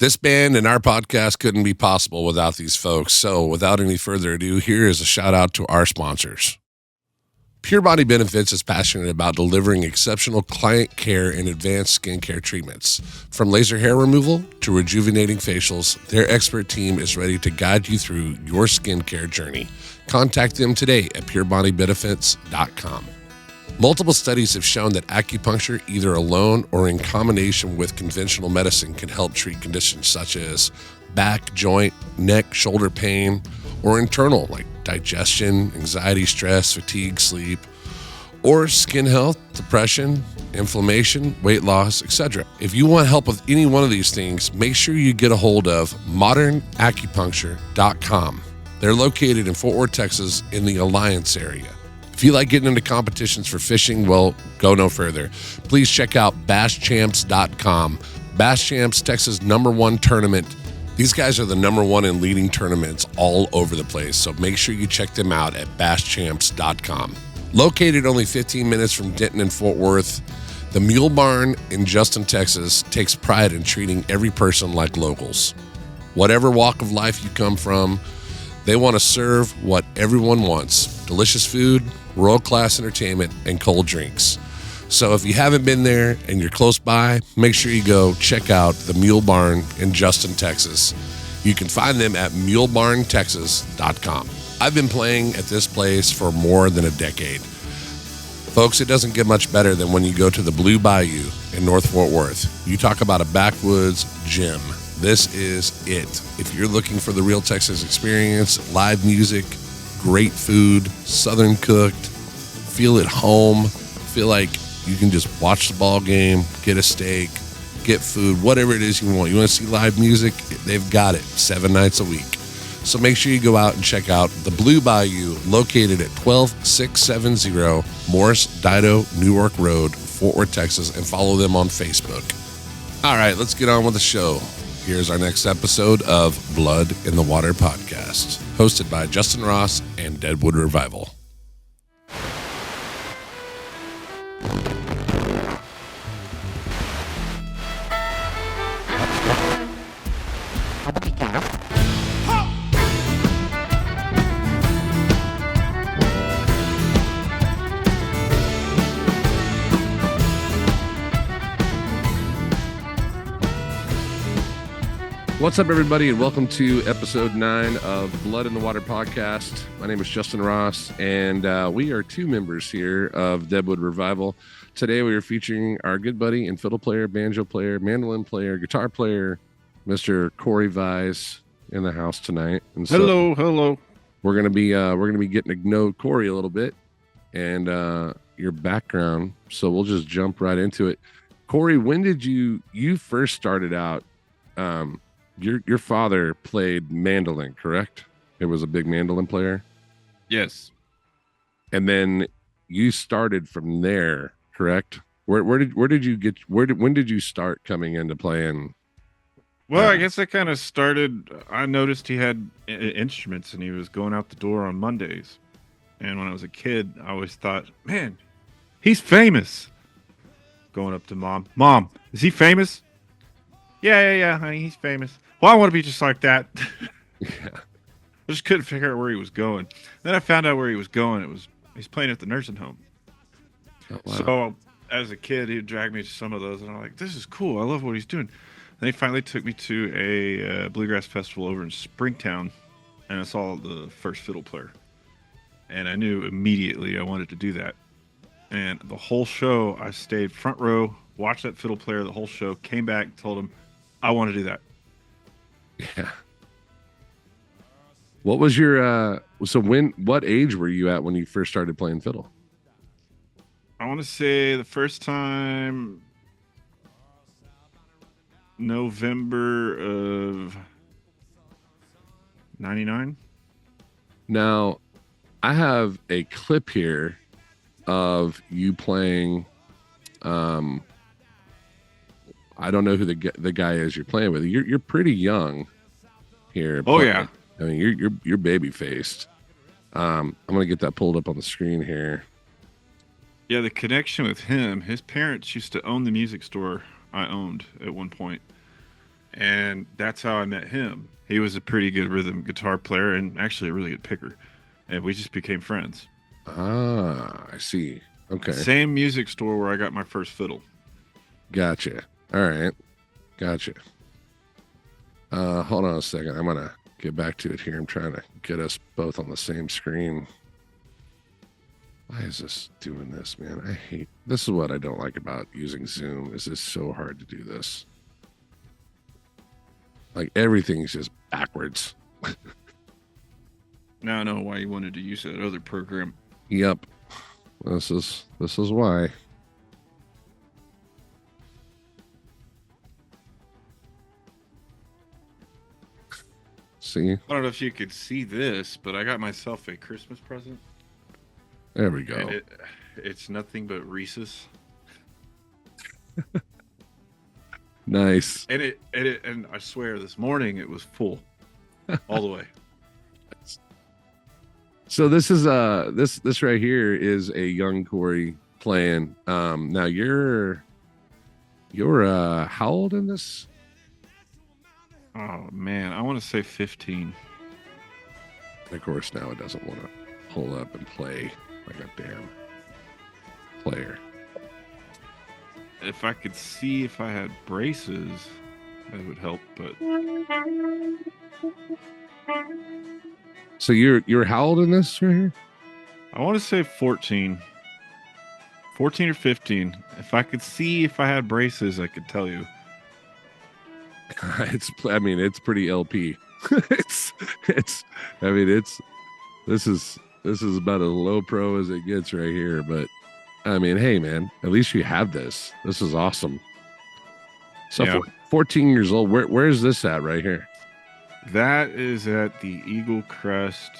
This band and our podcast couldn't be possible without these folks. So without any further ado, here is a shout out to our sponsors. Pure Body Benefits is passionate about delivering exceptional client care and advanced skincare treatments. From laser hair removal to rejuvenating facials, their expert team is ready to guide you through your skincare journey. Contact them today at purebodybenefits.com. Multiple studies have shown that acupuncture, either alone or in combination with conventional medicine, can help treat conditions such as back, joint, neck, shoulder pain, or internal like digestion, anxiety, stress, fatigue, sleep, or skin health, depression, inflammation, weight loss, etc. If you want help with any one of these things, make sure you get a hold of modernacupuncture.com. They're located in Fort Worth, Texas, in the Alliance area. If you like getting into competitions for fishing, well, go no further. Please check out basschamps.com. Bass Champs, Texas' #1 tournament. These guys are the #1 in leading tournaments all over the place, so make sure you check them out at basschamps.com. Located only 15 minutes from Denton and Fort Worth, the Mule Barn in Justin, Texas takes pride in treating every person like locals. Whatever walk of life you come from, they want to serve what everyone wants: delicious food, world-class entertainment, and cold drinks. So if you haven't been there and you're close by, make sure you go check out the Mule Barn in Justin, Texas. You can find them at mulebarntexas.com. I've been playing at this place for more than a decade. Folks, it doesn't get much better than when you go to the Blue Bayou in North Fort Worth. You talk about a backwoods gym. This is it. If you're looking for the real Texas experience, live music, great food, Southern cooked, feel at home, feel like you can just watch the ball game, get a steak, get food, whatever it is you want. You want to see live music? They've got it 7 nights a week. So make sure you go out and check out the Blue Bayou, located at 12670 Morris Dido Newark Road, Fort Worth, Texas, and follow them on Facebook. All right, let's get on with the show. Here's our next episode of Blood in the Water podcast, hosted by Justin Ross and Deadwood Revival. What's up, everybody, and welcome to episode 9 of Blood in the Water podcast. My name is Justin Ross, and we are 2 members here of Deadwood Revival. Today, we are featuring our good buddy and fiddle player, banjo player, mandolin player, guitar player, Mr. Cory Vyse, in the house tonight. And so hello. We're gonna be getting to know Cory a little bit and your background. So we'll just jump right into it. Cory, when did you first started out? Your father played mandolin, correct? It was a big mandolin player. Yes. And then you started from there, correct? When did you start coming into playing? Well, I guess I kind of started. I noticed he had instruments and he was going out the door on Mondays. And when I was a kid, I always thought, man, he's famous. Going up to Mom, is he famous? Yeah, honey, he's famous. Well, I want to be just like that. Yeah. I just couldn't figure out where he was going. Then I found out where he was going. He's playing at the nursing home. Oh, wow. So as a kid, he would drag me to some of those, and I'm like, this is cool. I love what he's doing. Then he finally took me to a bluegrass festival over in Springtown, and I saw the first fiddle player. And I knew immediately I wanted to do that. And the whole show, I stayed front row, watched that fiddle player the whole show, came back, told him, I want to do that. Yeah. What was your what age were you at when you first started playing fiddle? I want to say the first time November of 99. Now, I have a clip here of you playing I don't know who the guy is you're playing with. You're pretty young here. Oh, yeah. I mean, you're baby faced. I'm gonna get that pulled up on the screen here. Yeah, the connection with him. His parents used to own the music store I owned at one point, and that's how I met him. He was a pretty good rhythm guitar player and actually a really good picker, and we just became friends. Ah, I see. Okay. Same music store where I got my first fiddle. Gotcha. All right. Gotcha. Hold on a second. I'm gonna get back to it here. I'm trying to get us both on the same screen. Why is this doing this, man? I hate this. Is what I don't like about using Zoom. Is it's so hard to do this. Like everything's just backwards. Now I know why you wanted to use that other program. Yep. This is why. See? I don't know if you could see this, but I got myself a Christmas present. There we go. And it's nothing but Reese's. Nice. And I swear this morning it was full all the way. So this is this right here is a young Cory playing. Now you're how old in this? Oh man, I want to say 15. Of course, now it doesn't want to pull up and play like a damn player. If I could see if I had braces, that would help. But so you're how old in this right here? I want to say 14 or 15. If I could see if I had braces, I could tell you. It's pretty LP. This is about as low pro as it gets right here, but I mean, hey man, at least you have this. This is awesome. So yeah. 14 years old, where is this at right here? That is at the Eagle Crest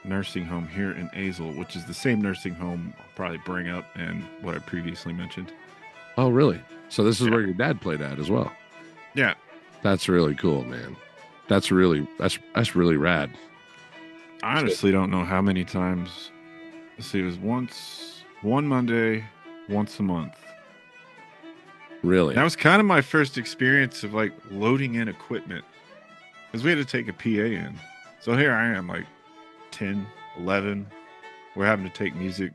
nursing home here in Azle, which is the same nursing home I'll probably bring up and what I previously mentioned. Oh, really? So this is where your dad played at as well. Yeah. That's really cool, man. That's really rad. I honestly don't know how many times. Let's see, it was one Monday, once a month. Really? That was kind of my first experience of like loading in equipment. Because we had to take a PA in. So here I am, like 10, 11. We're having to take music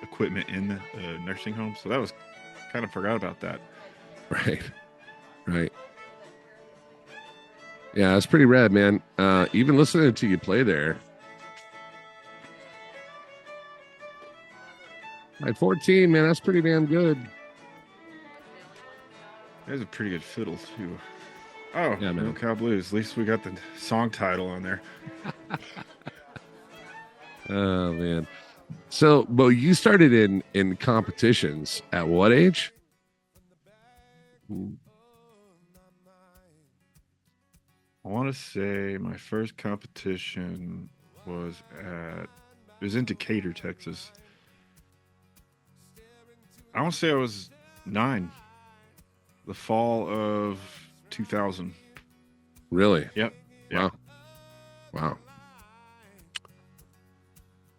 equipment in the nursing home. So that was kind of forgot about that. Right. Yeah, it's pretty rad, man. Even listening to you play there. At 14, man, that's pretty damn good. There's a pretty good fiddle, too. Oh, yeah, man. No Cow Blues. At least we got the song title on there. Oh, man. So, but you started in competitions at what age? I want to say my first competition was in Decatur, Texas. I want to say I was 9. The fall of 2000. Really? Yep. Wow.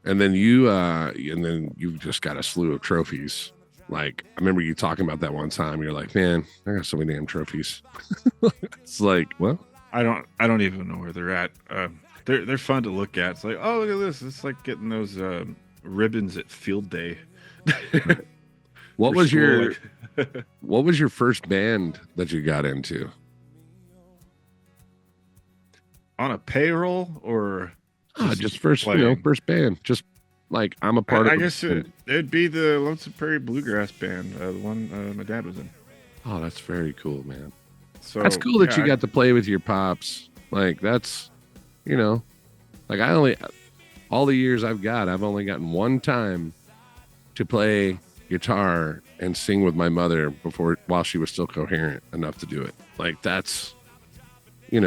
And then you've just got a slew of trophies. Like, I remember you talking about that one time. You're like, man, I got so many damn trophies. It's like, well, I don't even know where they're at. They're fun to look at. It's like, oh, look at this. It's like getting those ribbons at field day. What was your first band that you got into? On a payroll or just first band. Just like I'm a part of. I guess it'd be the Lonesome Prairie Bluegrass Band, the one my dad was in. Oh, that's very cool, man. So that's cool that you got to play with your pops. Like that's, like all the years I've only gotten one time to play guitar and sing with my mother while she was still coherent enough to do it. Like that's, a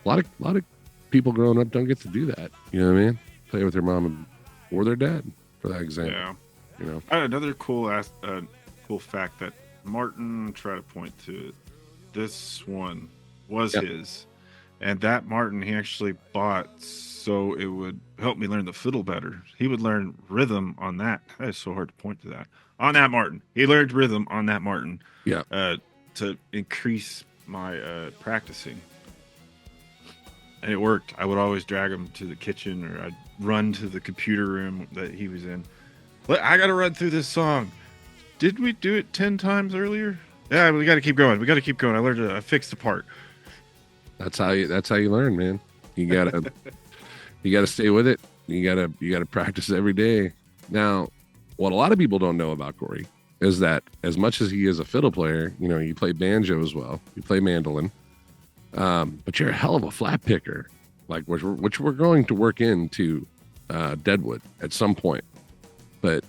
lot of people growing up don't get to do that. You know what I mean? Play with their mom or their dad for that example. Yeah. Another cool fact that Martin tried to point to. This one was his, and that Martin he actually bought so it would help me learn the fiddle better. He would learn rhythm on that. That is so hard to point to that. On that Martin, he learned rhythm on that Martin. Yeah. To increase my practicing, and it worked. I would always drag him to the kitchen, or I'd run to the computer room that he was in. I got to run through this song. Did we do it 10 times earlier? Yeah, we got to keep going. We got to keep going. I learned to fix the part. That's how you learn, man. You gotta stay with it. You gotta practice every day. Now, what a lot of people don't know about Cory is that as much as he is a fiddle player, you play banjo as well. You play mandolin, but you're a hell of a flat picker, like which we're going to work into Deadwood at some point. But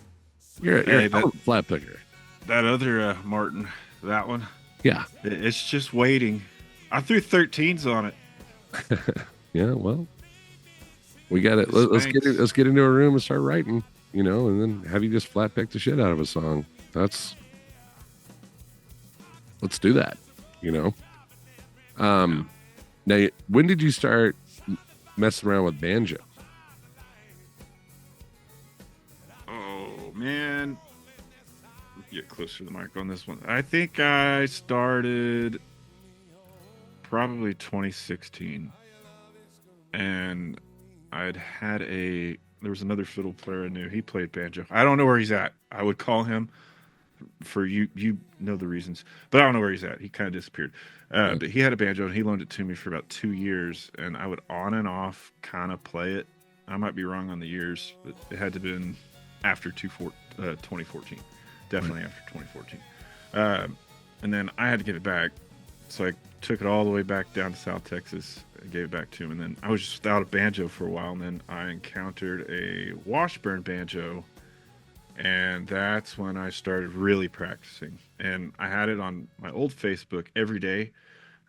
you're a hell of a flat picker. That other Martin, that one. Yeah, it's just waiting. I threw 13s on it. Yeah, well, we got it. Let's get into a room and start writing, and then have you just flat pick the shit out of a song. Let's do that. Now, when did you start messing around with banjo? Oh man, get closer to the mic on this one. I think I started probably 2016, and there was another fiddle player I knew. He played banjo. I don't know where he's at. I would call him for you know the reasons, but I don't know where he's at. He kind of disappeared. But he had a banjo and he loaned it to me for about 2 years, and I would on and off kind of play it. I might be wrong on the years, but it had to have been after 2014. Definitely after 2014. And then I had to give it back. So I took it all the way back down to South Texas and gave it back to him. And then I was just without a banjo for a while. And then I encountered a Washburn banjo. And that's when I started really practicing. And I had it on my old Facebook every day.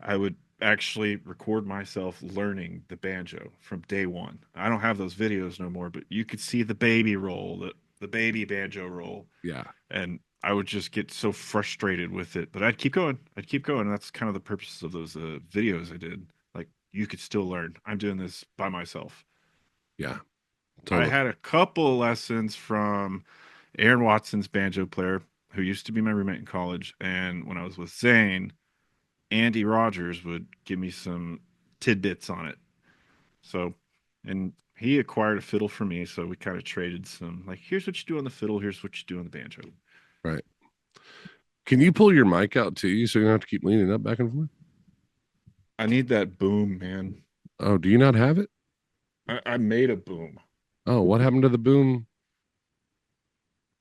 I would actually record myself learning the banjo from day one. I don't have those videos no more, but you could see the baby roll, the baby banjo roll. Yeah. And I would just get so frustrated with it, but I'd keep going. And that's kind of the purpose of those videos I did. Like, you could still learn. I'm doing this by myself. Yeah. Totally. I had a couple lessons from Aaron Watson's banjo player, who used to be my roommate in college. And when I was with Zane, Andy Rogers would give me some tidbits on it. So, and he acquired a fiddle for me. So we kind of traded some, like, here's what you do on the fiddle. Here's what you do on the banjo. Right. Can you pull your mic out to you so you don't have to keep leaning up back and forth? I need that boom, man. Oh, do you not have it? I made a boom. Oh, what happened to the boom?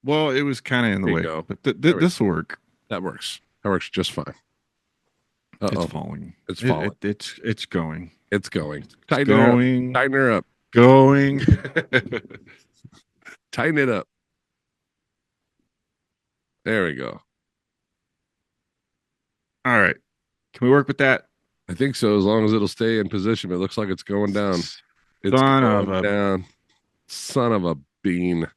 Well, it was kind of in the way. Go. But this will work. That works. That works just fine. It's falling. It's falling. It's going. It's going. Tighten her up. Going. Tighten it up. There we go. All right. Can we work with that? I think so, as long as it'll stay in position. It looks like it's going down. Down. Son of a bean.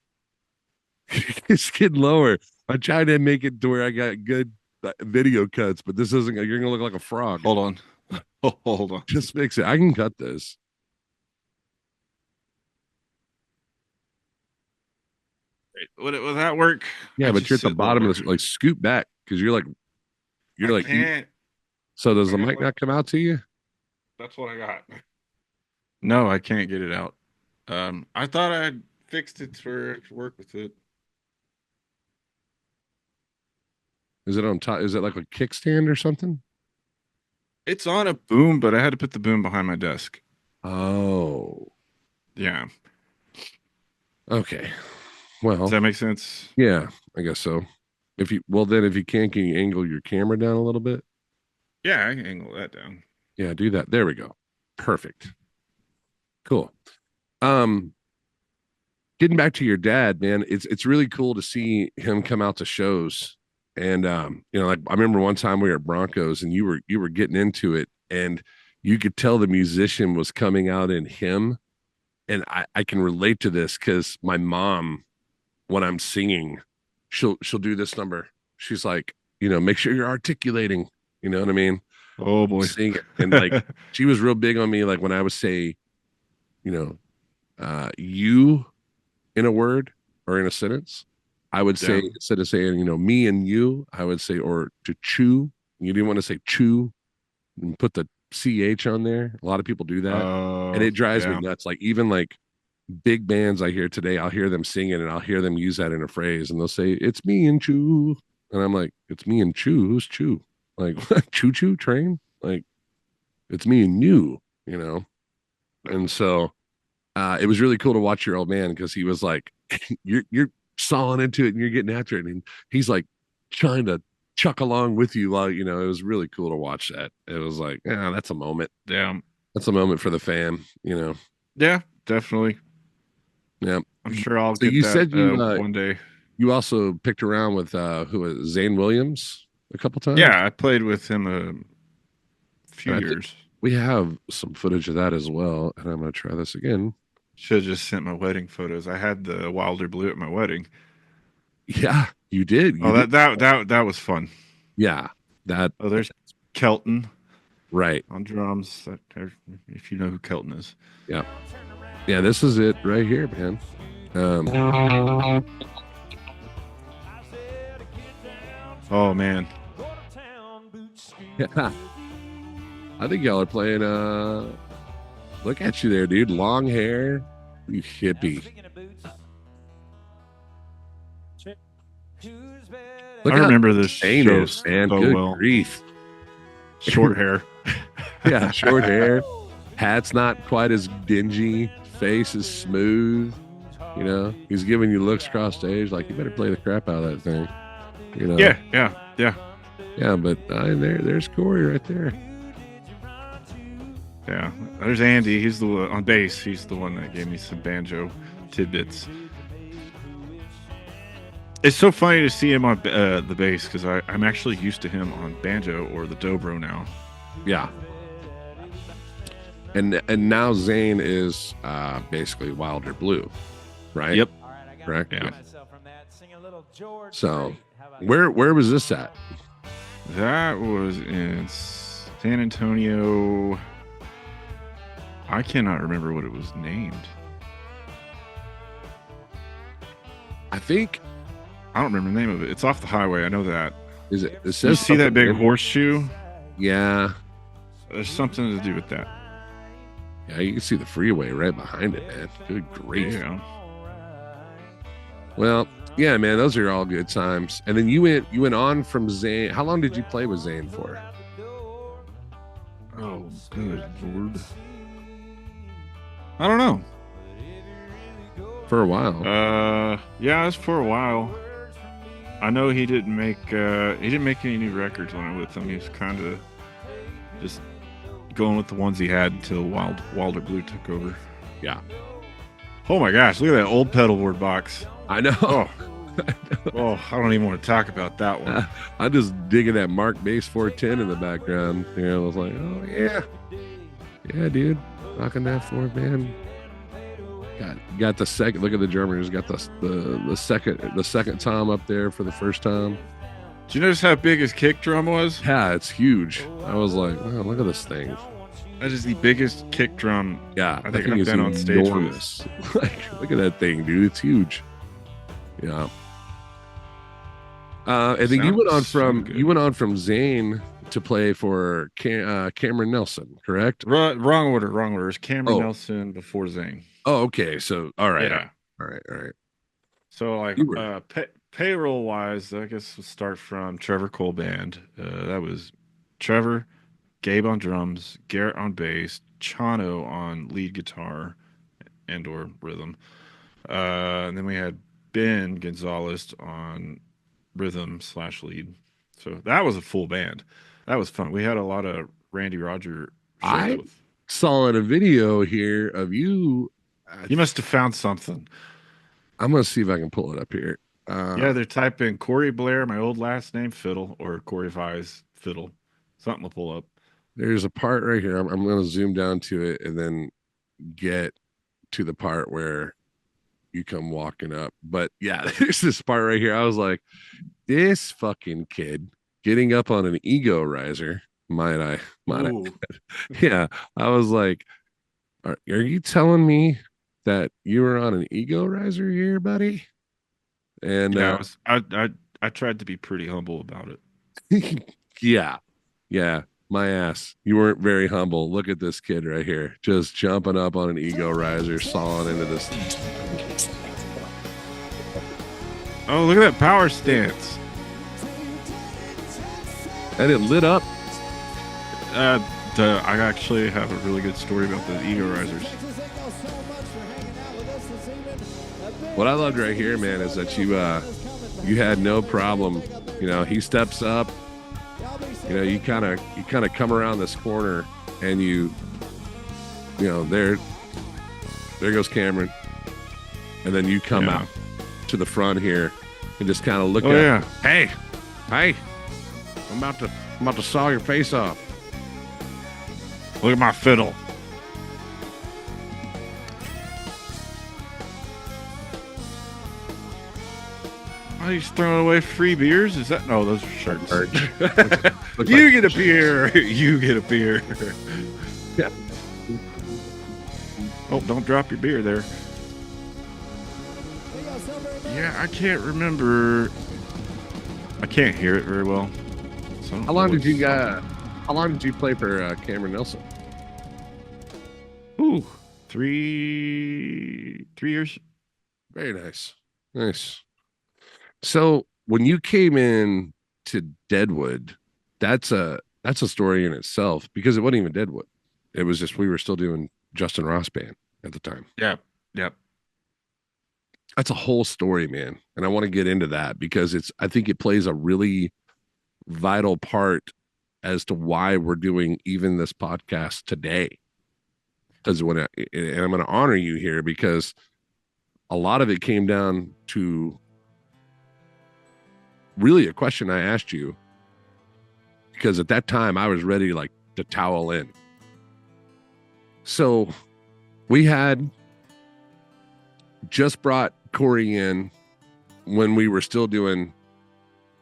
It's getting lower. I'm trying to make it to where I got good video cuts, but this isn't. You're gonna look like a frog. Hold on. Hold on. Just fix it. I can cut this. Will that work? Yeah, but you're at the bottom of this. Like, scoot back, because you're like. So does the mic not come out to you? That's what I got. No, I can't get it out. I thought I had fixed it to work with it. Is it on top? Is it like a kickstand or something? It's on a boom, but I had to put the boom behind my desk. Oh. Yeah. Okay. Well. Does that make sense? Yeah, I guess so. If you can you angle your camera down a little bit? Yeah, I can angle that down. Yeah, do that. There we go. Perfect. Cool. Getting back to your dad, man, it's really cool to see him come out to shows. And like, I remember one time we were at Broncos and you were getting into it, and you could tell the musician was coming out in him. And I can relate to this because my mom, when I'm singing, she'll do this number. She's like, make sure you're articulating. You know what I mean? Oh boy. Sing it. And like, she was real big on me. Like, when I would say, you in a word or in a sentence, I would say, instead of saying, me and you, I would say, or to chew. You didn't want to say chew. and put the ch on there. A lot of people do that, and Oh, it drives me yeah. nuts. Like even like big bands I hear today, I'll hear them singing and I'll hear them use that in a phrase, and they'll say, "It's me and Chew," and I'm like, "It's me and Chew? Who's Chew? Like what? Choo choo train? Like it's me and you." And so it was really cool to watch your old man because he was like, "You're sawing into it and you're getting after it," and he's like trying to chuck along with you while it was really cool to watch that. It was like, yeah, that's a moment. Yeah. That's a moment for the fan. Yeah, definitely. Yeah. I'm sure I'll So get you that said you one day. you also picked around with who was Zane Williams a couple times, Yeah, I played with him a few and I think years. we have some footage of that as well. And I'm gonna try this again. Should have just sent my wedding photos. I had the Wilder Blue at my wedding. Yeah, you did. You Oh, did. that was fun. Yeah, that Oh, there's Kelton right. on drums. If you know who Kelton is. Yeah, yeah. This is it right here, man. Oh man, Yeah, I think y'all are playing. Look at you there, dude. Long hair, you hippie. Look I how remember this Shane show is, man. so Good well. grief. Short hair. Yeah, short hair. Hat's not quite as dingy. Face is smooth. He's giving you looks across stage like you better play the crap out of that thing. Yeah. Yeah, but there's Cory right there. Yeah. There's Andy. He's the one on bass. He's the one that gave me some banjo tidbits. It's so funny to see him on the bass because I'm actually used to him on banjo or the dobro now. Yeah. And now Zane is basically Wilder Blue, right? Yep. Correct. Yeah. So, where was this at? That was in San Antonio. I cannot remember what it was named. I think I don't remember the name of it. It's off the highway. I know that. is it. It says You see that something big in- horseshoe? Yeah. There's something to do with that. Yeah, you can see the freeway right behind it, man. Good grief. Yeah. Well, yeah, man, those are all good times. And then you went on from Zane. How long did you play with Zane for? Oh, good Lord. I don't know. For a while. Yeah, it was for a while. I know he didn't make any new records when I was with him. He was kind of just going with the ones he had until Wilder Blue took over. Yeah. Oh my gosh, look at that old pedalboard box. I know. Oh, oh, I don't even want to talk about that one. I'm just digging that Mark Bass 410 in the background. I was like, oh yeah. Yeah, dude. Rocking that four, man. Got the second. Look at the Germans. Got the second tom up there for the first time. Did you notice how big his kick drum was? Yeah, it's huge. I was like, wow, look at this thing. That is the biggest kick drum. Yeah, I think I've been on stage enormous. Like, look at that thing, dude. It's huge. Yeah. And then you went on from Zane to play for Cameron Nelson, correct? Wrong order. It's Cameron Nelson before Zane. Oh, okay. So, all right. Yeah. All right. So, like, payroll wise, I guess we'll start from Trevor Cole Band. That was Trevor, Gabe on drums, Garrett on bass, Chano on lead guitar and or rhythm. And then we had Ben Gonzalez on rhythm / lead. So that was a full band. That was fun. We had a lot of Randy Roger shows with. Saw in a video here of you. You must have found something. I'm gonna see if I can pull it up here. Yeah, they're typing Corey Blair, my old last name fiddle, or Cory Vyse fiddle. Something will pull up. There's a part right here. I'm gonna zoom down to it and then get to the part where you come walking up. But yeah, there's this part right here. I was like, this fucking kid getting up on an ego riser. Might I? Yeah, I was like, are you telling me that you were on an ego riser here, buddy? And I tried to be pretty humble about it. yeah. My ass. You weren't very humble. Look at this kid right here, just jumping up on an ego riser, sawing into this. Oh, look at that power stance. And it lit up. I actually have a really good story about the ego risers. What I loved right here, man, is that you had no problem. You know, he steps up. You know, you kind of come around this corner, and you know, there goes Cameron, and then you come out to the front here and just kind of look at. Yeah. Hey, I'm about to saw your face off. Look at my fiddle. Oh, he's throwing away free beers? Is that? No, those are shirts. You get a beer. You get a beer. Yeah. Oh, don't drop your beer there. Yeah, I can't remember. I can't hear it very well. So How long did you play for Cameron Nelson? Ooh, 3 years. Very nice. Nice. So when you came in to Deadwood, that's a story in itself, because it wasn't even Deadwood. It was just, we were still doing Justin Ross band at the time. Yeah. Yep. That's a whole story, man. And I want to get into that because I think it plays a really vital part as to why we're doing even this podcast today. Because and I'm going to honor you here, because a lot of it came down to really a question I asked you, because at that time I was ready to towel in. So we had just brought Cory in when we were still doing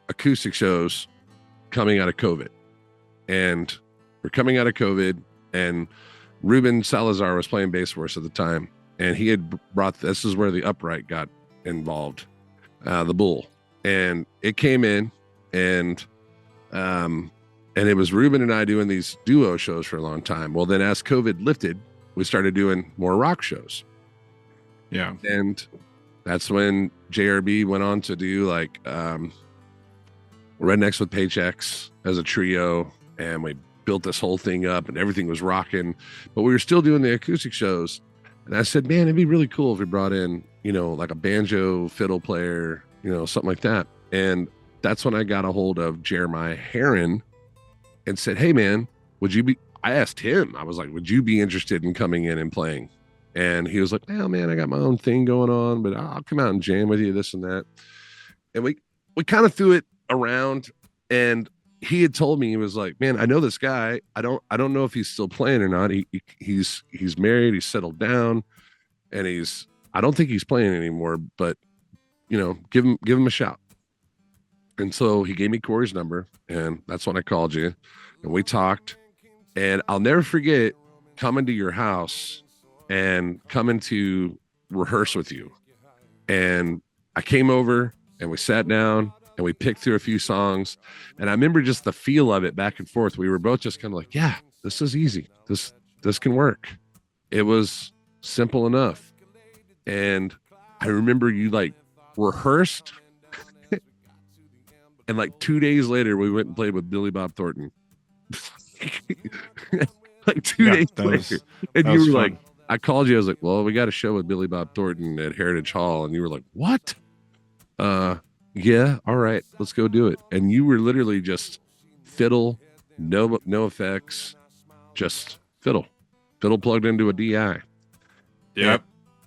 acoustic shows coming out of COVID. And we're coming out of COVID, and Ruben Salazar was playing bass for us at the time. And he had brought, this is where the upright got involved, the bull. And it came in, and it was Ruben and I doing these duo shows for a long time. Well, then as COVID lifted, we started doing more rock shows. Yeah. And that's when JRB went on to do Rednecks with Paychecks as a trio. And we built this whole thing up, and everything was rocking, but we were still doing the acoustic shows. And I said, man, it'd be really cool if we brought in, like a banjo fiddle player, something like that. And that's when I got a hold of Jeremiah Herron and said, hey man, I asked him, I was like, would you be interested in coming in and playing? And he was like, well, man, I got my own thing going on, but I'll come out and jam with you, this and that. And we kind of threw it around, and he had told me, he was like, man, I know this guy. I don't know if he's still playing or not. He's married, he's settled down, and I don't think he's playing anymore, but give him a shout. And so he gave me Cory's number, and that's when I called you, and we talked. And I'll never forget coming to your house and coming to rehearse with you. And I came over, and we sat down, and we picked through a few songs. And I remember just the feel of it back and forth. We were both just kind of like, yeah, this is easy. This can work. It was simple enough. And I remember you rehearsed. And 2 days later, we went and played with Billy Bob Thornton. 2 days later. And you were like, I called you. I was like, well, we got a show with Billy Bob Thornton at Heritage Hall. And you were like, what? Yeah, all right, let's go do it. And you were literally just fiddle, no effects, just fiddle plugged into a DI. Yep.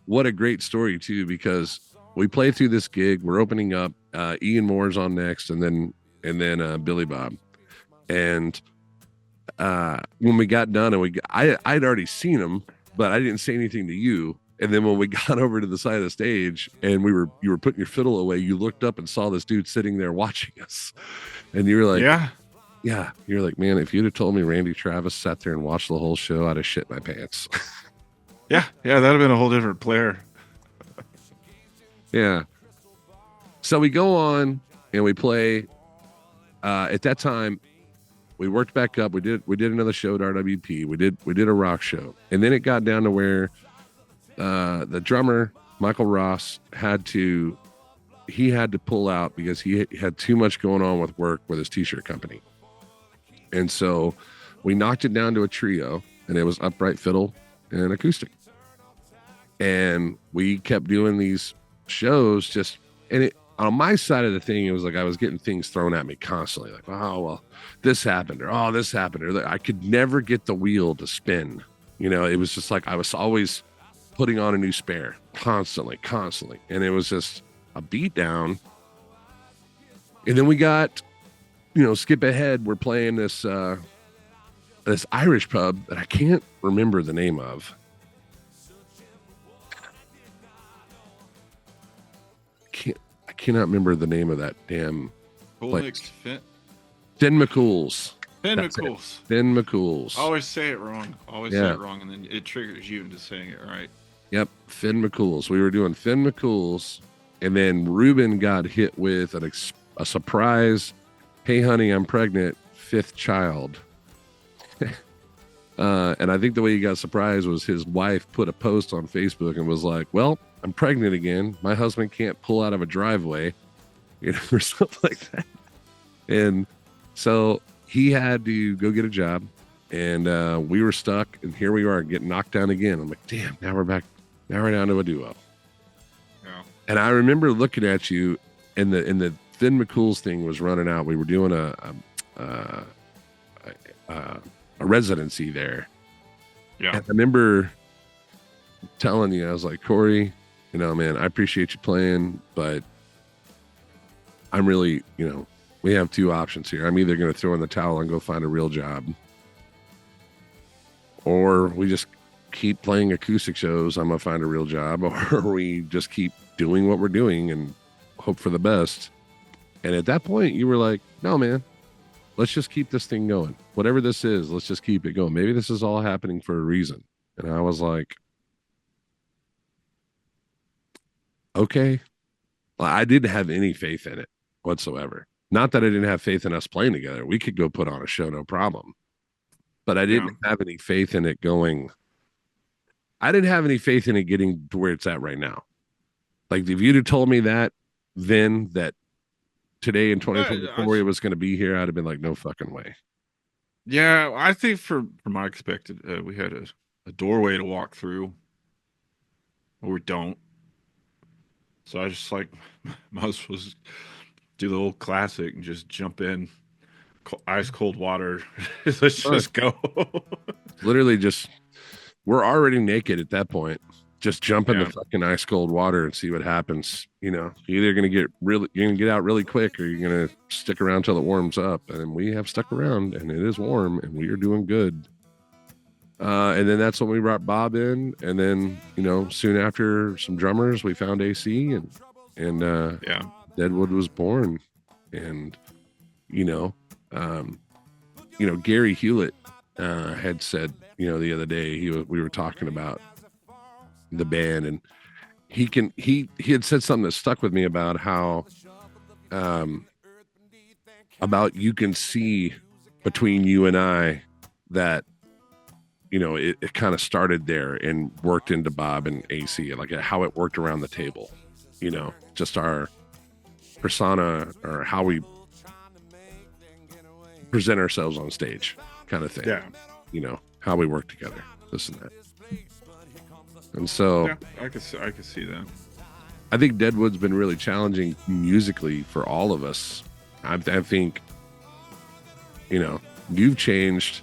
What a great story too, because we play through this gig. We're opening up. Ian Moore's on next, and then Billy Bob. And when we got done, and I'd already seen him, but I didn't say anything to you. And then when we got over to the side of the stage, and you were putting your fiddle away, you looked up and saw this dude sitting there watching us. And you were like, yeah. You're like, man, if you'd have told me Randy Travis sat there and watched the whole show, I'd have shit my pants. Yeah, that'd have been a whole different player. Yeah. So we go on and we play. At that time, we worked back up. We did another show at RWP. We did a rock show, and then it got down to where the drummer Michael Ross had to pull out because he had too much going on with work with his t-shirt company, and so we knocked it down to a trio, and it was upright fiddle and acoustic, and we kept doing these shows and it on my side of the thing, it was like I was getting things thrown at me constantly, like, oh, well, this happened, or oh, this happened, or I could never get the wheel to spin. It was just like I was always putting on a new spare constantly. And it was just a beat down. And then we got, skip ahead. We're playing this Irish pub that I can't remember the name of. I cannot remember the name of that damn place. Finn McCool's. Finn McCool's. I always say it wrong. Say it wrong, and then it triggers you into saying it right. Yep, Finn McCool's. We were doing Finn McCool's, and then Ruben got hit with a surprise, hey, honey, I'm pregnant, 5th child. And I think the way he got surprised was his wife put a post on Facebook and was like, well, I'm pregnant again. My husband can't pull out of a driveway, or something like that. And so he had to go get a job, and we were stuck, and here we are getting knocked down again. I'm like, damn, now we're back. Now we're down to a duo. Yeah. And I remember looking at you, and the Finn McCool's thing was running out. We were doing a residency there. Yeah. And I remember telling you, I was like, Cory, man, I appreciate you playing, but I'm really, we have 2 options here. I'm either going to throw in the towel and go find a real job, or we just keep playing acoustic shows. I'm going to find a real job, or we just keep doing what we're doing and hope for the best. And at that point, you were like, no, man, let's just keep this thing going. Whatever this is, let's just keep it going. Maybe this is all happening for a reason. And I was like, okay. Well, I didn't have any faith in it whatsoever. Not that I didn't have faith in us playing together. We could go put on a show, no problem. But I didn't have any faith in it going. I didn't have any faith in it getting to where it's at right now. Like, if you'd have told me that then, that today in 2024 it was going to be here, I'd have been like, no fucking way. Yeah, I think from my perspective, we had a doorway to walk through, or we don't. So I just like, might as well do the old classic and just jump in, ice cold water. Let's just go. Literally, we're already naked at that point. Just jump in the fucking ice cold water and see what happens. You're either you're gonna get out really quick, or you're gonna stick around till it warms up. And we have stuck around, and it is warm, and we are doing good. And then that's when we brought Bob in, and then soon after, some drummers. We found AC, and Deadwood was born. And Gary Hewlett had said the other day we were talking about the band, and he had said something that stuck with me about how about you can see between you and I that it kind of started there and worked into Bob and AC, like how it worked around the table, just our persona, or how we present ourselves on stage, kind of thing. Yeah. How we work together, this and that. And so I could see that. I think Deadwood's been really challenging musically for all of us. I think, you've changed,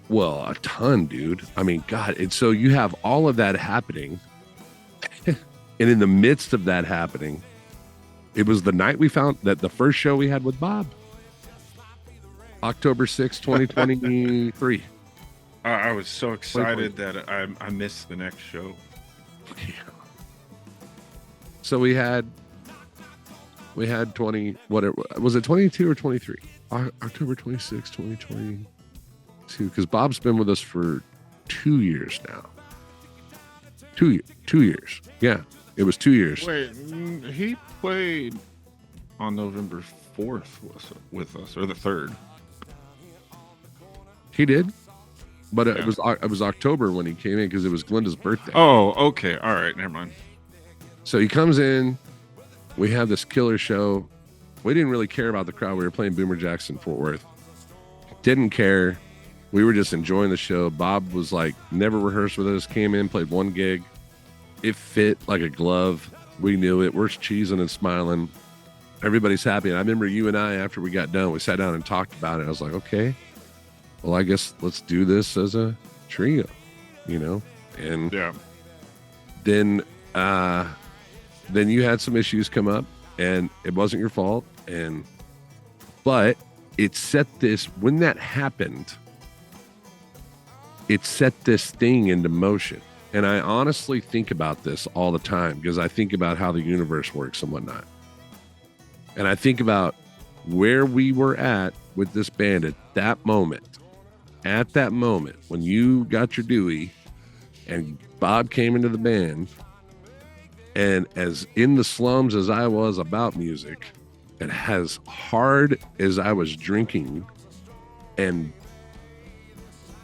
well, a ton, dude. I mean, God, and so you have all of that happening. And in the midst of that happening, it was the night we found that the first show we had with Bob, October 6, 2023. I was so excited that I missed the next show. So we had 20, was it 22 or 23? October 26, 2022, because Bob's been with us for 2 years now. 2 years. Yeah, it was 2 years. Wait, he played on November 4th with us, or the 3rd. He did, but Yeah. it was October when he came in because it was Glenda's birthday. Oh, okay. All right. Never mind. So he comes in. We have this killer show. We didn't really care about the crowd. We were playing Boomer Jackson, Fort Worth. Didn't care. We were just enjoying the show. Bob was like, never rehearsed with us. Came in, played one gig. It fit like a glove. We knew it. We're cheesing and smiling. Everybody's happy. And I remember you and I, after we got done, we sat down and talked about it. I was like, okay, well, I guess let's do this as a trio, you know? And Yeah. then you had some issues come up, and it wasn't your fault. But it set this, when that happened, it set this thing into motion. And I honestly think about this all the time because I think about how the universe works and whatnot. And I think about where we were at with this band at that moment. At that moment, when you got your Dewey and Bob came into the band, and as in the slums as I was about music, and as hard as I was drinking, and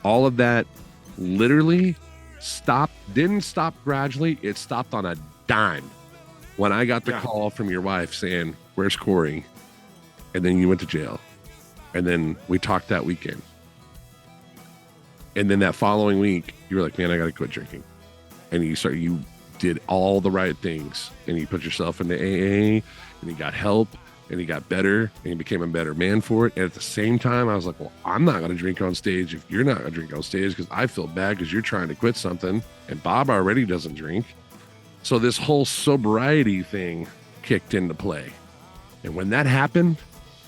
all of that literally didn't stop gradually. It stopped on a dime when I got the call from your wife saying, "Where's Cory?" And then you went to jail. And then we talked that weekend. And then that following week, you were like, "Man, I got to quit drinking." And you did all the right things, and you put yourself into AA, and you got help, and you got better, and you became a better man for it. And at the same time, I was like, well, I'm not going to drink on stage if you're not going to drink on stage, because I feel bad because you're trying to quit something, and Bob already doesn't drink. So this whole sobriety thing kicked into play. And when that happened,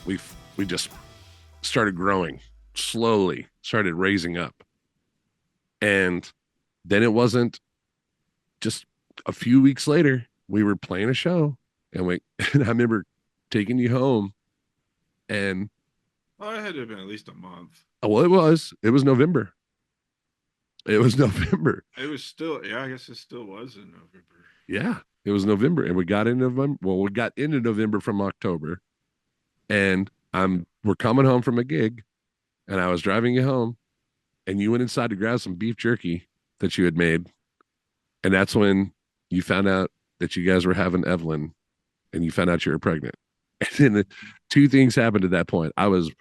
we just started growing slowly, started raising up. And then it wasn't just a few weeks later, we were playing a show, and I remember taking you home, and it had to have been at least a month. Well, it was November. It was November. It was still, I guess it still was in November. Yeah, it was November, and we got into November. Well, we got into November from October, and we're coming home from a gig, and I was driving you home, and you went inside to grab some beef jerky that you had made, and that's when you found out that you guys were having Evelyn, and you found out you were pregnant. And then two things happened at that point. I was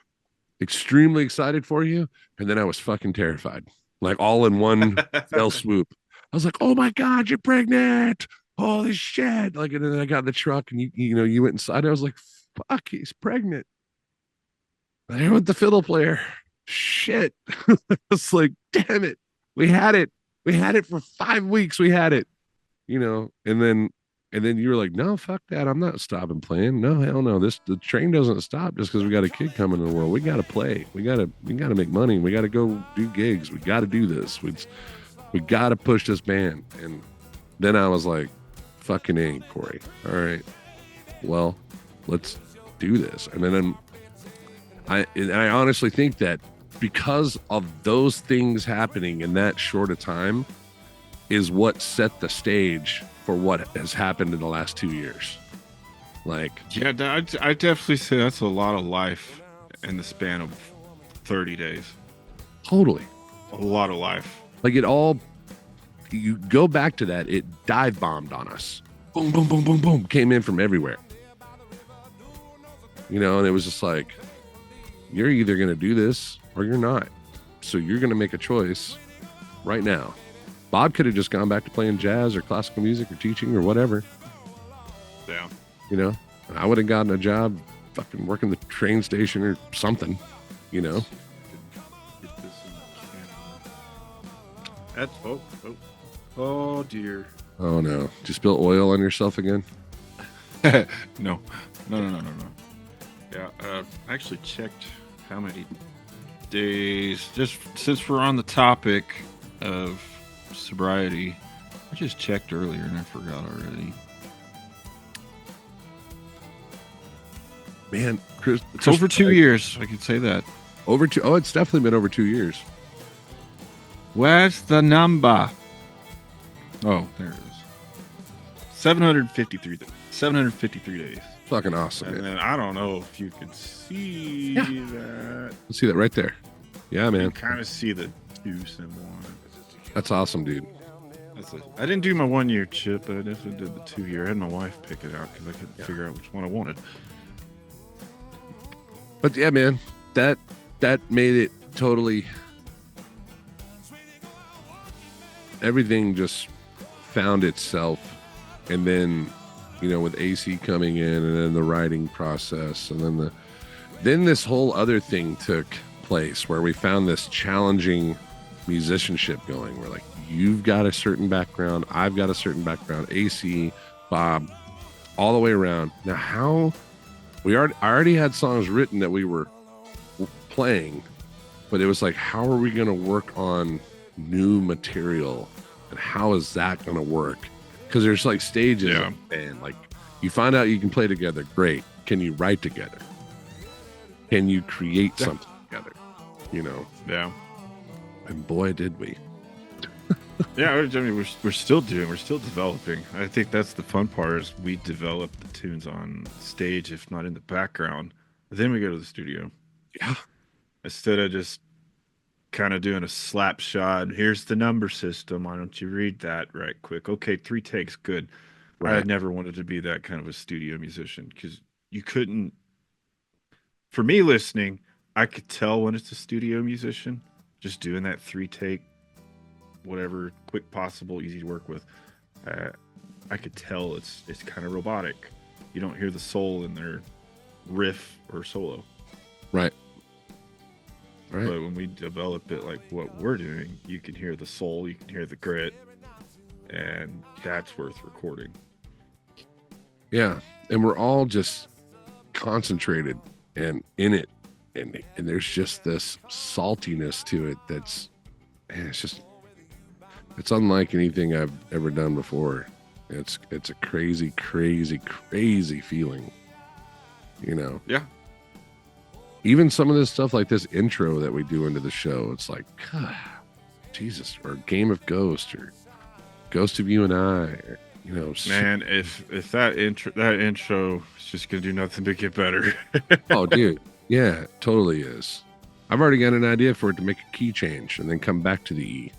extremely excited for you, and then I was fucking terrified, like all in one fell swoop. I was like, "Oh my God, you're pregnant! Holy shit!" Like, and then I got in the truck, and you went inside. I was like, "Fuck, he's pregnant." There went the fiddle player. Shit. It's like, damn it. We had it for 5 weeks. We had it, and then you were like, "No, fuck that. I'm not stopping playing. No, hell no. The train doesn't stop just because we got a kid coming in the world. We got to play. We got to make money. We got to go do gigs. We got to do this. We got to push this band." And then I was like, "Fucking A, Cory. All right, well, let's do this." And then I honestly think that because of those things happening in that short a time is what set the stage for what has happened in the last 2 years. Like, yeah, I definitely say that's a lot of life in the span of 30 days. Totally. A lot of life. Like, you go back to that, it dive bombed on us. Boom, boom, boom, boom, boom. Came in from everywhere. And it was just like, you're either going to do this or you're not. So you're going to make a choice right now. Bob could have just gone back to playing jazz or classical music or teaching or whatever. Yeah. And I would have gotten a job fucking working the train station or something, That's, oh dear. Oh no. Did you spill oil on yourself again? No. Yeah, I actually checked how many days, just since we're on the topic of sobriety. I just checked earlier and I forgot already. Man, Chris, it's over 2 years. I can say that. Over 2. Oh, it's definitely been over 2 years. Where's the number? Oh, there it is. 753 days. Fucking awesome, And man. then I don't know if you could see that. Let's see that right there. Yeah, man. You kind of see the 2 symbol on it. That's awesome, dude. I didn't do my 1 year chip, but I definitely did the 2 year. I had my wife pick it out because I couldn't figure out which one I wanted. But yeah, man, that made it totally. Everything just found itself, and then, with AC coming in, and then the writing process, and then this whole other thing took place where we found this challenging musicianship going. We're like, you've got a certain background, I've got a certain background, AC, Bob, all the way around. Now, how I already had songs written that we were playing, but it was like, how are we going to work on new material, and how is that going to work? Because there's like stages, and like, you find out you can play together, great. Can you write together? Can you create something together? Yeah. And boy, did we. Yeah, I mean, we're still developing. I think that's the fun part, is we develop the tunes on stage, if not in the background. Then we go to the studio. Yeah. Instead of just kind of doing a slap shot, here's the number system, why don't you read that right quick? Okay, 3 takes, good. Right. I had never wanted to be that kind of a studio musician, because you couldn't. For me listening, I could tell when it's a studio musician, just doing that 3 take, whatever, quick possible, easy to work with. I could tell it's kind of robotic. You don't hear the soul in their riff or solo. Right. But when we develop it like what we're doing, you can hear the soul, you can hear the grit, and that's worth recording. Yeah. And we're all just concentrated and in it. And there's just this saltiness to it that's, man, it's unlike anything I've ever done before. It's a crazy, crazy, crazy feeling. Yeah. Even some of this stuff, like this intro that we do into the show, it's like, God, Jesus, or Game of Ghost, or Ghost of You and I, or, Man, if that intro is just gonna do nothing but get better. Oh, dude, yeah, it totally is. I've already got an idea for it to make a key change and then come back to the E.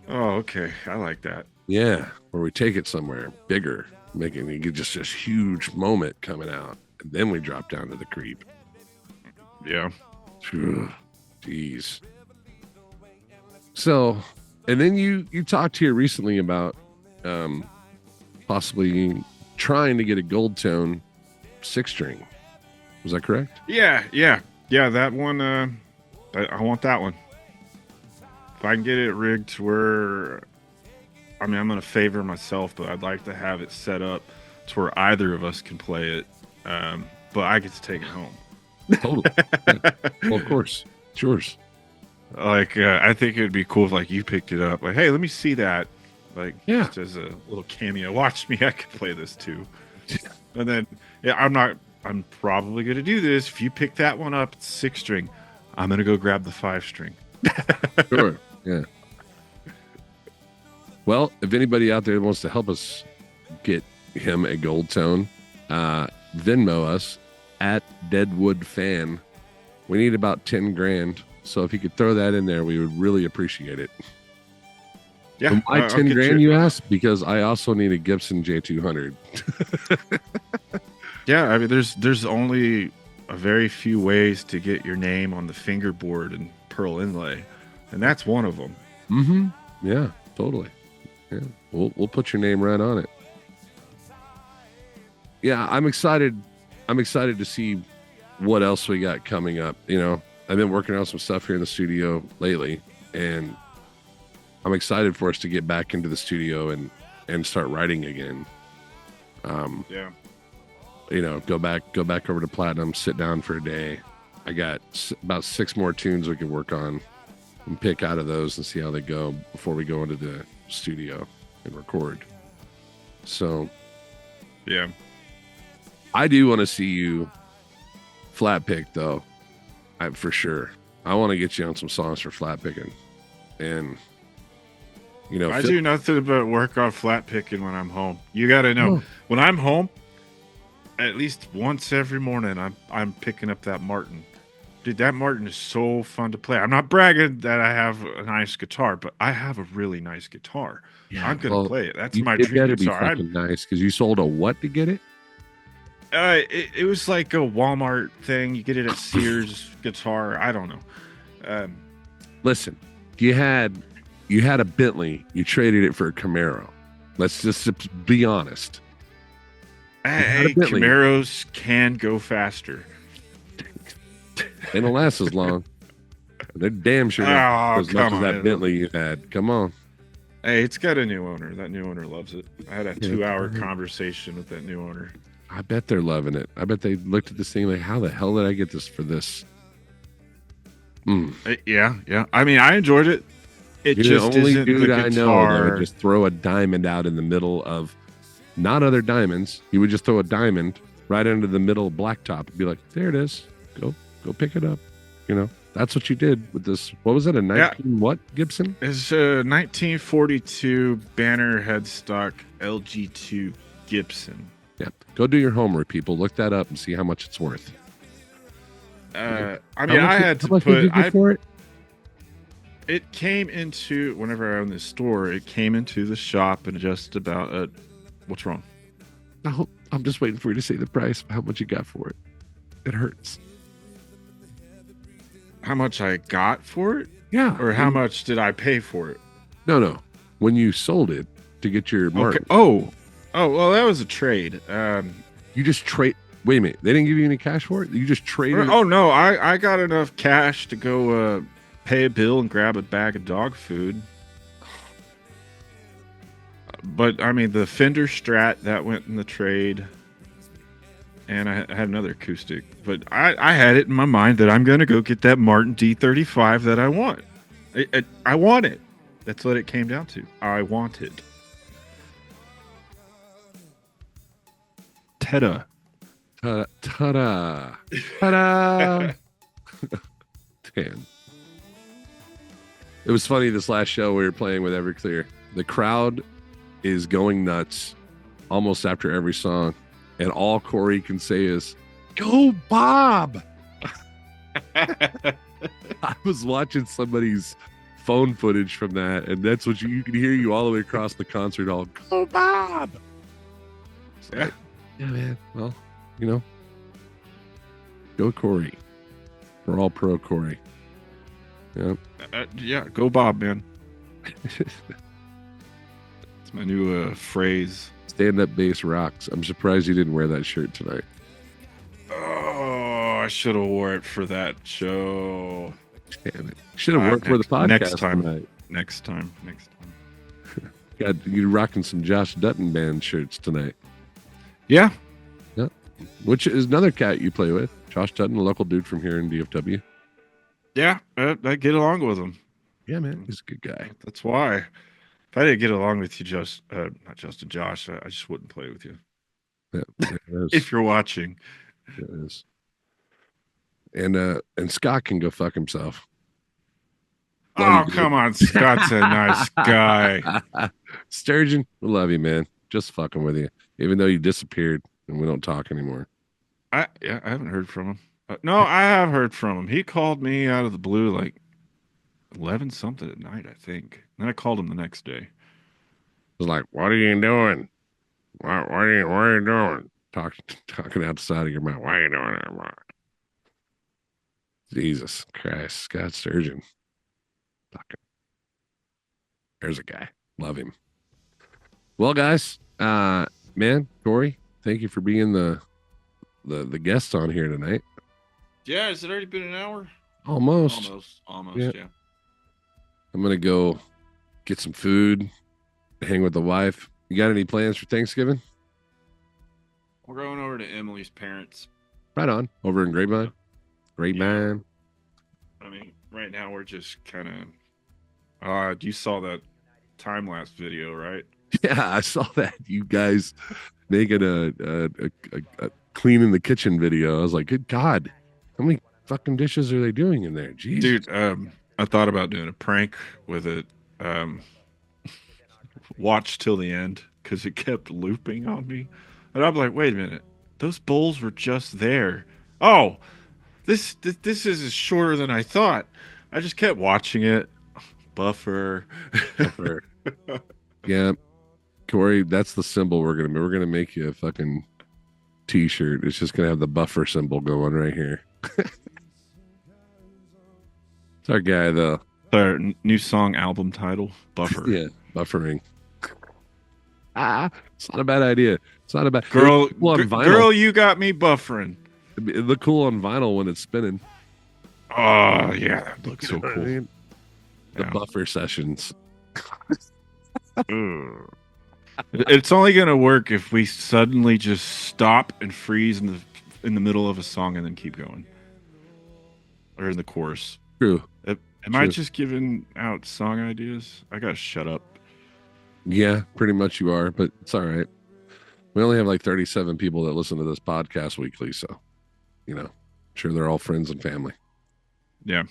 Oh, okay, I like that. Yeah, where we take it somewhere bigger, making it get just this huge moment coming out, and then we drop down to the creep. Yeah. Jeez. So, and then you talked here recently about possibly trying to get a gold tone 6-string. Was that correct? Yeah. That one. I want that one. If I can get it rigged to where, I mean, I'm going to favor myself, but I'd like to have it set up to where either of us can play it, but I get to take it home. Totally. Yeah. Well, of course, it's yours. Like, I think it would be cool if, like, you picked it up. Like, hey, let me see that. Like, just as a little cameo. Watch me, I could play this too. And then, I'm probably going to do this. If you pick that one up, it's 6-string. I'm going to go grab the 5-string. Sure. Yeah. Well, if anybody out there wants to help us get him a gold tone, Venmo us at Deadwood Fan. We need about 10 grand. So if you could throw that in there, we would really appreciate it. Yeah. And why 10 grand, you ask? Because I also need a Gibson J200. Yeah, I mean, there's only a very few ways to get your name on the fingerboard and pearl inlay, and that's one of them. Mm-hmm. Yeah, totally. Yeah, we'll put your name right on it. Yeah, I'm excited. I'm excited to see what else we got coming up. I've been working on some stuff here in the studio lately, and I'm excited for us to get back into the studio and start writing again. Yeah. Go back over to Platinum, sit down for a day. I got about 6 more tunes we can work on and pick out of those and see how they go before we go into the studio and record. So, yeah, I do want to see you flat pick though. For sure. I want to get you on some songs for flat picking, and I do nothing but work on flat picking when I'm home. You got to know, when I'm home, at least once every morning, I'm picking up that Martin. Dude, that Martin is so fun to play. I'm not bragging that I have a nice guitar, but I have a really nice guitar. Yeah, I'm gonna well, play it. That's you my it dream better be guitar. fucking nice because you sold a what to get it? It was like a Walmart thing. You get it at Sears guitar. I don't know. Um, Listen, you had a Bentley, you traded it for a Camaro. Let's just be honest. had a hey, Bentley. Camaros can go faster. They don't last as long. They're damn sure don't Oh, as much come as that on. Bentley you had. Come on. Hey, it's got a new owner. That new owner loves it. I had a Yeah, 2-hour it's- conversation with that new owner. I bet they're loving it. I bet they looked at this thing like, how the hell did I get this for this? Yeah. I mean, I enjoyed it. It You're just the only isn't dude the I know that guitar. would just throw a diamond out in the middle of not other diamonds. He would just throw a diamond right into the middle of blacktop and be like, there it is. Go pick it up. You know, that's what you did with this. What was it? A 19 what Gibson? It's a 1942 banner headstock LG2 Gibson. Yeah. Go do your homework, people. Look that up and see how much it's worth. I How mean, much I did- had how to much did you put. get for it? It came into whenever I owned this store. It came into the shop and just about. What's wrong? No, I'm just waiting for you to say the price, how much you got for it. It hurts. How much I got for it, Yeah. or how much did I pay for it? No. When you sold it to get your mark, Okay. Oh. Well, that was a trade. you just trade. Wait a minute. They didn't give you any cash for it? You just traded it? Oh no, I got enough cash to go pay a bill and grab a bag of dog food. But I mean, the Fender Strat that went in the trade, and I had another acoustic. But I had it in my mind that I'm gonna go get that Martin D35 that I want. I want it. That's what it came down to. I want it. Teta. Ta-da. Ta-da. Damn. It was funny this last show we were playing with Everclear. The crowd is going nuts almost after every song. And all Cory can say is, "Go Bob." I was watching somebody's phone footage from that, and that's what you can hear you all the way across the concert hall. Go Bob. It's like, yeah, man. Well, you know, go Cory. We're all pro Cory. Yeah. Yeah, go Bob, man. It's my new phrase. Stand up bass rocks. I'm surprised you didn't wear that shirt tonight. Oh, I should have wore it for that show. Damn it. Should have worked for the podcast next time. tonight. Next time. God, you're rocking some Josh Dutton band shirts tonight. Yeah. Which is another cat you play with. Josh Dutton, a local dude from here in DFW. Yeah, I get along with him. Yeah, man. He's a good guy. That's why. If I didn't get along with you, not Justin, Josh, I just wouldn't play with you. Yeah, it is. If you're watching. It is. And Scott can go fuck himself. Oh, come on. Scott's a nice guy. Sturgeon, we love you, man. Just fucking with you. Even though you disappeared and we don't talk anymore. I haven't heard from him. No, I have heard from him. He called me out of the blue like 11 something at night, I think. Then I called him the next day. I was like, what are you doing? What are you doing? Talking outside of your mouth. What are you doing there? Jesus Christ. Scott Sturgeon. Fucking. There's a guy. Love him. Well, guys, man, Cory, thank you for being the guest on here tonight. Yeah, has it already been an hour? Almost. Almost, Yeah. yeah. I'm gonna go get some food, hang with the wife. You got any plans for Thanksgiving? We're going over to Emily's parents. Right on. Over in Grapevine. Grapevine. I mean, right now we're just kind of. You saw that time lapse video, right? Yeah, I saw that. You guys making a cleaning the kitchen video. I was like, good God, how many fucking dishes are they doing in there? Jeez. Dude, I thought about doing a prank with it. Watch till the end because it kept looping on me. And I'm like, wait a minute. those bowls were just there. Oh, this is shorter than I thought. I just kept watching it. Buffer. Buffer. Yeah, Cory, that's the symbol we're gonna make you a fucking t-shirt. It's just gonna have the buffer symbol going right here. It's our guy though. Our new song album title, Buffer. Yeah, buffering. It's not a bad idea. It's not a bad girl. Cool on vinyl. Girl, you got me buffering. It look cool on vinyl when it's spinning. Oh yeah, that looks so cool. The buffer sessions. It's only gonna work if we suddenly just stop and freeze in the middle of a song and then keep going, or in the chorus. True. Am I just giving out song ideas? I gotta shut up. Yeah, pretty much you are, but it's all right. We only have like 37 people that listen to this podcast weekly, so I'm sure they're all friends and family. Yeah.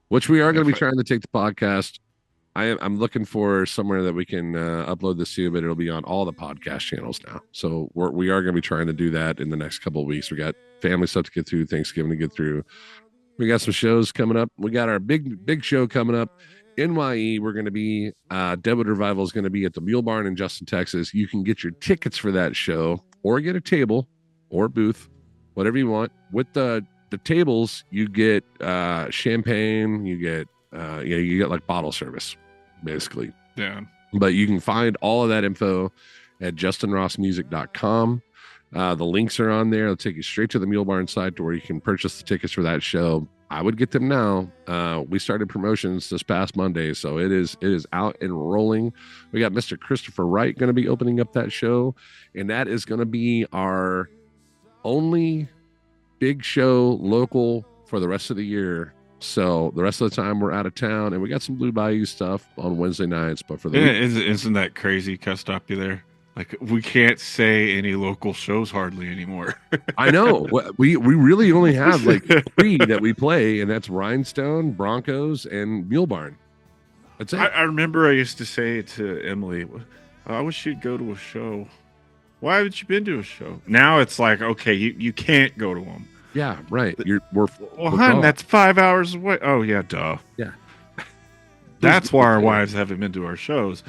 Which we are going to be trying to take the podcast. I'm looking for somewhere that we can upload this to, but it'll be on all the podcast channels now. So we are going to be trying to do that in the next couple of weeks. We got family stuff to get through, Thanksgiving to get through. We got some shows coming up. We got our big show coming up. NYE, we're going to be, Deadwood Revival is going to be at the Mule Barn in Justin, Texas. You can get your tickets for that show or get a table or booth, whatever you want. With the tables, you get champagne, you get like bottle service, basically. Yeah. But you can find all of that info at justinrossmusic.com. The links are on there. It'll take you straight to the Mule Barn site to where you can purchase the tickets for that show. I would get them now. We started promotions this past Monday, so it is out and rolling. We got Mr. Christopher Wright going to be opening up that show, and that is going to be our only big show local for the rest of the year. So the rest of the time we're out of town, and we got some Blue Bayou stuff on Wednesday nights. But for the isn't that crazy? Can I stop you there? Like, we can't say any local shows hardly anymore. I know. We really only have like 3 that we play, and that's Rhinestone, Broncos, and Mule Barn. That's it. I remember I used to say to Emily, I wish you'd go to a show. Why haven't you been to a show? Now it's like, okay, you can't go to them. Yeah, right. Well, hon, that's 5 hours away. Oh, yeah, duh. Yeah. That's why our wives haven't been to our shows.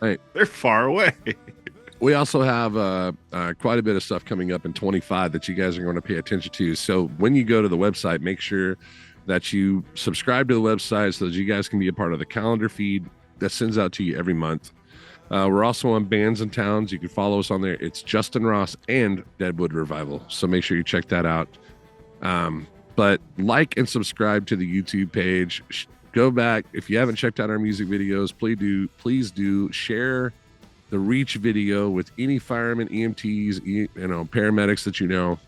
Right. They're far away. We also have quite a bit of stuff coming up in 25 that you guys are going to pay attention to. So when you go to the website, make sure that you subscribe to the website so that you guys can be a part of the calendar feed that sends out to you every month. We're also on Bands and Towns. You can follow us on there. It's Justin Ross and Deadwood Revival. So make sure you check that out. But like and subscribe to the YouTube page. Go back. If you haven't checked out our music videos, please do share the Reach video with any firemen, EMTs, paramedics that you know.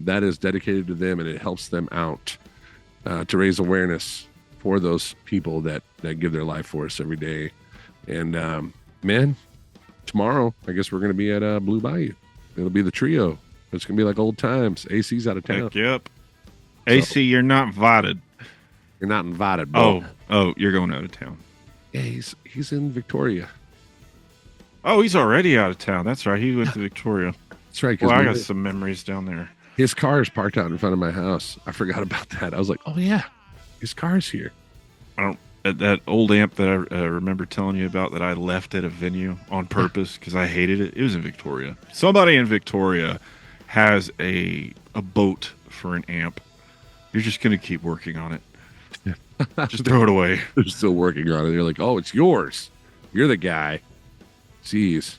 That is dedicated to them, and it helps them out to raise awareness for those people that give their life for us every day. And man, tomorrow I guess we're going to be at Blue Bayou. It'll be the trio. It's going to be like old times. AC's out of town. Heck yep. AC, you're not invited. You're not invited, bro. Oh, you're going out of town. Yeah, he's in Victoria. Oh, he's already out of town. That's right. He went to Victoria. That's right. Well, I got some memories down there. His car is parked out in front of my house. I forgot about that. I was like, oh yeah, his car's here. That old amp that I remember telling you about that I left at a venue on purpose because I hated it. It was in Victoria. Somebody in Victoria has a boat for an amp. You're just going to keep working on it. Just throw it away. They're still working on it. They're like, oh, it's yours. You're the guy. Jeez.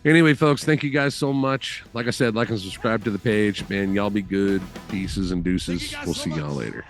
Anyway, folks, thank you guys so much. Like I said, like and subscribe to the page. Man, y'all be good. Pieces and deuces. We'll see y'all later.